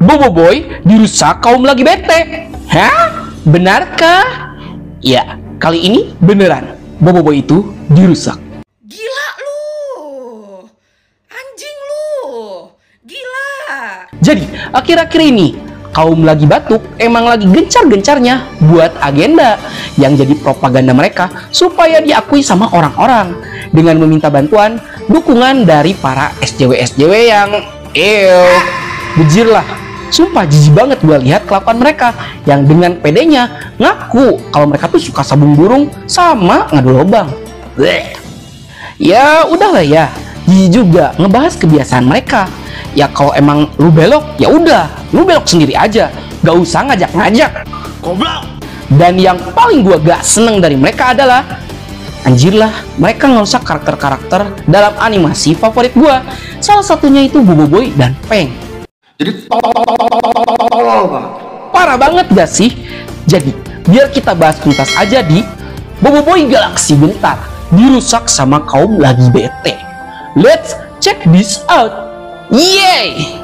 Boboiboy dirusak kaum lagi bete. Hah? Benarkah? Ya, kali ini beneran. Boboiboy itu dirusak. Gila lu. Anjing lu. Gila. Jadi, akhir-akhir ini kaum lagi batuk emang lagi gencar-gencarnya buat agenda yang jadi propaganda mereka supaya diakui sama orang-orang dengan meminta bantuan dukungan dari para SJW-SJW yang bejir lah. Sumpah jijik banget gue lihat kelakuan mereka yang dengan pedenya ngaku kalau mereka tuh suka sabung burung sama ngadu lobang. Bleh. Ya udahlah ya, jijik juga ngebahas kebiasaan mereka. Ya kalau emang lu belok, ya udah, lu belok sendiri aja, gak usah ngajak-ngajak. Goblok. Dan yang paling gua gak seneng dari mereka adalah anjir lah, mereka ngerusak karakter-karakter dalam animasi favorit gua. Salah satunya itu Boboiboy dan Feng. Jadi Parah banget gak sih? Jadi, biar kita bahas tuntas aja di Boboiboy Galaxy bentar dirusak sama kaum lagi bete. Let's check this out. Yeay!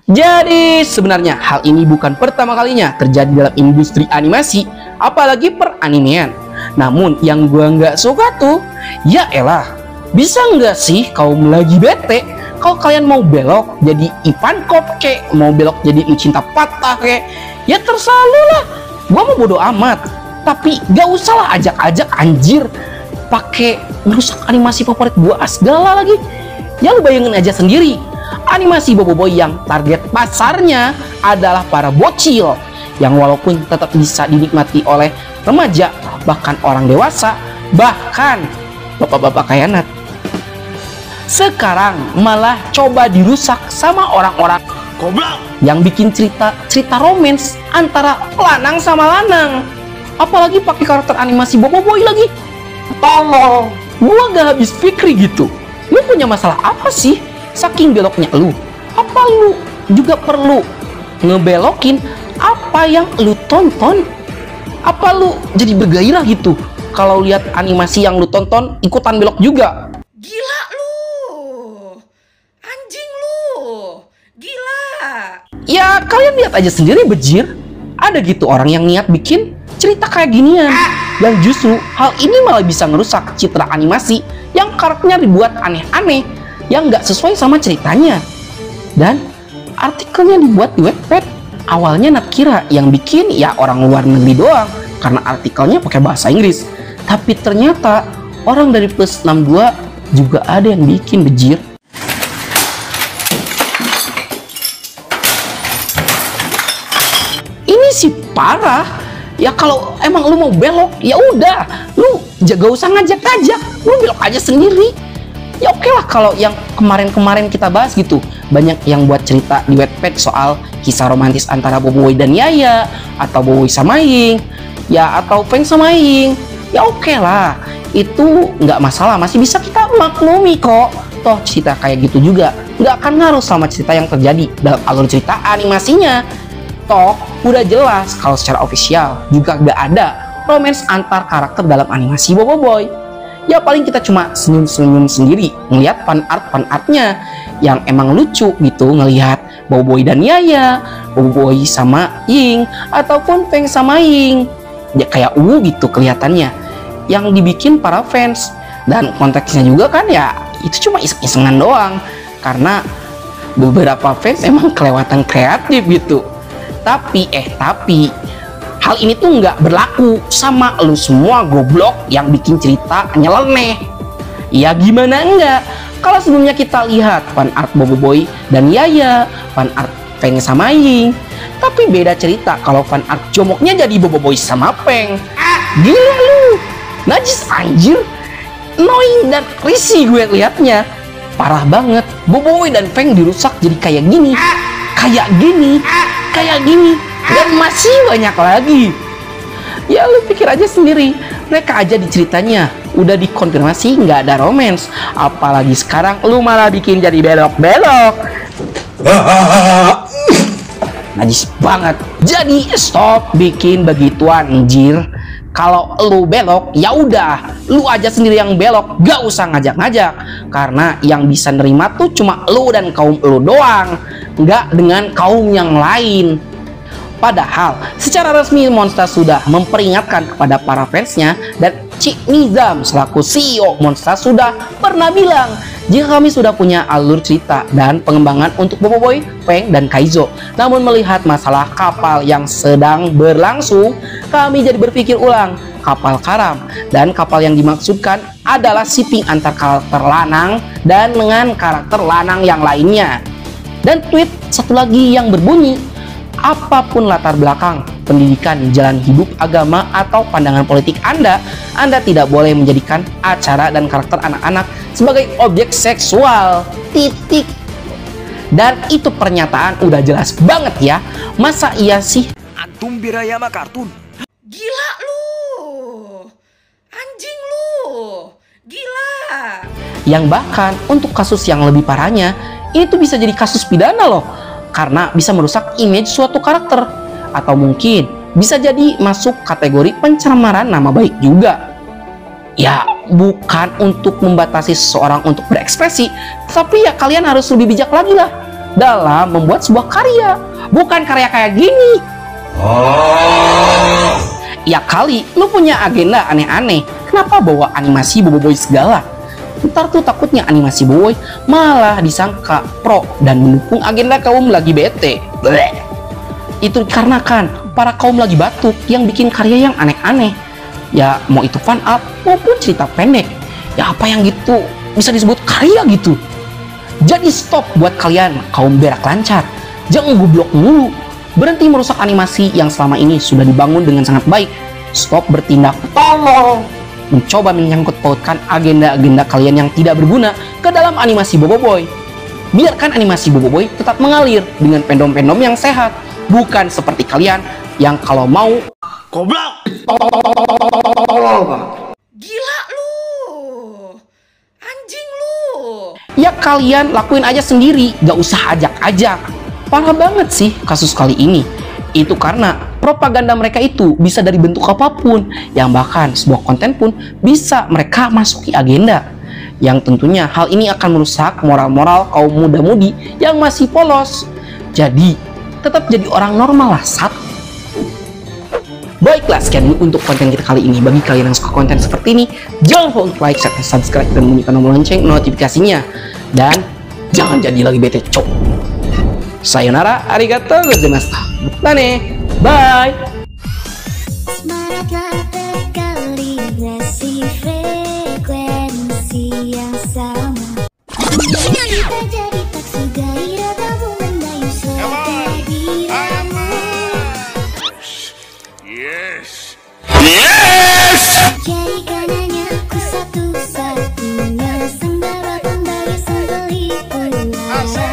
Jadi sebenarnya hal ini bukan pertama kalinya terjadi dalam industri animasi, apalagi peranimian. Namun yang gua nggak suka tuh, ya elah, bisa nggak sih kaum lagi bete kalau kalian mau belok jadi Ivankov kek, mau belok jadi Lucinta Patah kek, ya terserah lu lah. Gua mau bodo amat, tapi gak usah lah ajak-ajak anjir pakai merusak animasi favorit gua segala lagi. Ya lu bayangin aja sendiri, animasi Boboiboy yang target pasarnya adalah para bocil yang walaupun tetap bisa dinikmati oleh remaja, bahkan orang dewasa, bahkan bapak-bapak kayak Nat, sekarang malah coba dirusak sama orang-orang goblok. yang bikin cerita romance antara lanang sama lanang, apalagi pakai karakter animasi Boboiboy lagi. Tolong, gua gak habis pikir gitu. Lu punya masalah apa sih? Saking beloknya lu, apa lu juga perlu ngebelokin apa yang lu tonton? Apa lu jadi bergairah gitu kalau lihat animasi yang lu tonton ikutan belok juga? Gila lu. Anjing lu. Gila. Ya kalian lihat aja sendiri bejir, ada gitu orang yang niat bikin cerita kayak ginian, dan justru hal ini malah bisa ngerusak citra animasi yang karakternya dibuat aneh-aneh yang nggak sesuai sama ceritanya. Dan artikelnya dibuat di Wattpad. Awalnya Nat kira yang bikin ya orang luar negeri doang karena artikelnya pakai bahasa Inggris, tapi ternyata orang dari Plus 62 juga ada yang bikin bejir. Ini sih parah. Ya kalau emang lu mau belok, ya udah, lu gak usah ngajak-ngajak, lu belok aja sendiri. Ya oke lah kalau yang kemarin-kemarin kita bahas gitu, banyak yang buat cerita di Wattpad soal kisah romantis antara Boboiboy dan Yaya, atau Boboiboy sama Ying, ya atau Feng sama Ying. Ya oke lah, itu nggak masalah, masih bisa kita maklumi kok. Toh cerita kayak gitu juga nggak akan ngaruh sama cerita yang terjadi dalam alur cerita animasinya. Toh udah jelas kalau secara ofisial juga nggak ada romance antar karakter dalam animasi Boboiboy. Ya paling kita cuma senyum-senyum sendiri ngelihat fan artnya yang emang lucu gitu, ngelihat Boboiboy dan Yaya, Boboiboy sama Ying, ataupun Feng sama Ying. Ya kayak gitu kelihatannya yang dibikin para fans. Dan konteksnya juga kan ya itu cuma iseng-isengan doang, karena beberapa fans emang kelewatan kreatif gitu. Tapi hal ini tuh nggak berlaku sama lu semua goblok yang bikin cerita nyeleneh. Ya gimana enggak? Kalau sebelumnya kita lihat fan art Boboiboy dan Yaya, fan art Feng sama Ying, tapi beda cerita kalau fan art jomoknya jadi Boboiboy sama Feng. Gila lu, najis anjir, annoying dan risih gue liatnya. Parah banget, Boboiboy dan Feng dirusak jadi kayak gini, dan masih banyak lagi. Ya lu pikir aja sendiri, mereka aja di ceritanya udah dikonfirmasi nggak ada romance, apalagi sekarang lu malah bikin jadi belok-belok. Najis banget. Jadi stop bikin begituan anjir. Kalau lu belok ya udah, lu aja sendiri yang belok, gak usah ngajak-ngajak. Karena yang bisa nerima tuh cuma lu dan kaum lu doang, gak dengan kaum yang lain. Padahal secara resmi Monster sudah memperingatkan kepada para fansnya, dan Cik Nizam selaku CEO Monster sudah pernah bilang jika kami sudah punya alur cerita dan pengembangan untuk Boboiboy, Feng, dan Kaizo. Namun melihat masalah kapal yang sedang berlangsung, kami jadi berpikir ulang kapal karam, dan kapal yang dimaksudkan adalah shipping antar karakter lanang dan dengan karakter lanang yang lainnya. Dan tweet satu lagi yang berbunyi, apapun latar belakang, pendidikan, jalan hidup, agama, atau pandangan politik Anda tidak boleh menjadikan acara dan karakter anak-anak sebagai objek seksual. Titik. Dan itu pernyataan udah jelas banget ya. Masa iya sih? Antum Birayama kartun. Gila lu. Anjing lu. Gila. Yang bahkan untuk kasus yang lebih parahnya, itu bisa jadi kasus pidana loh. Karena bisa merusak image suatu karakter. Atau mungkin bisa jadi masuk kategori pencemaran nama baik juga. Ya, bukan untuk membatasi seseorang untuk berekspresi, tapi ya kalian harus lebih bijak lagi lah dalam membuat sebuah karya. Bukan karya kayak gini. Ya kali lu punya agenda aneh-aneh, kenapa bawa animasi Boboiboy segala? Ntar tuh takutnya animasi Boboiboy malah disangka pro dan mendukung agenda kaum lagi bete. Bleh. Itu dikarenakan para kaum lagi batuk yang bikin karya yang aneh-aneh. Ya mau itu fan art maupun cerita pendek, ya apa yang gitu bisa disebut karya gitu. Jadi stop buat kalian kaum berak lancar, jangan goblok mulu. Berhenti merusak animasi yang selama ini sudah dibangun dengan sangat baik. Stop bertindak tolol, mencoba menyangkut pautkan agenda-agenda kalian yang tidak berguna ke dalam animasi Boboiboy. Biarkan animasi Boboiboy tetap mengalir dengan fandom-fandom yang sehat, bukan seperti kalian yang kalau mau Goblok. Gila lu. Anjing lu. ya kalian lakuin aja sendiri, gak usah ajak-ajak. Parah banget sih kasus kali ini. Itu karena propaganda mereka itu bisa dari bentuk apapun, yang bahkan sebuah konten pun bisa mereka masuki agenda. Yang tentunya hal ini akan merusak moral-moral kaum muda-mudi yang masih polos. Jadi tetap jadi orang normal lah, Sat. Baiklah, sekian dulu untuk konten kita kali ini. Bagi kalian yang suka konten seperti ini, jangan lupa untuk like, share, subscribe, dan bunyikan tombol lonceng notifikasinya. Dan jangan jadi lagi bete cok. Sayonara, arigatou gozaimashita. Mane, bye. Semangatlah berkalibrasi frekuensi yang sama. Kita jadi tak segairah tabung mendayu suara dirimu. Yes. Jadikan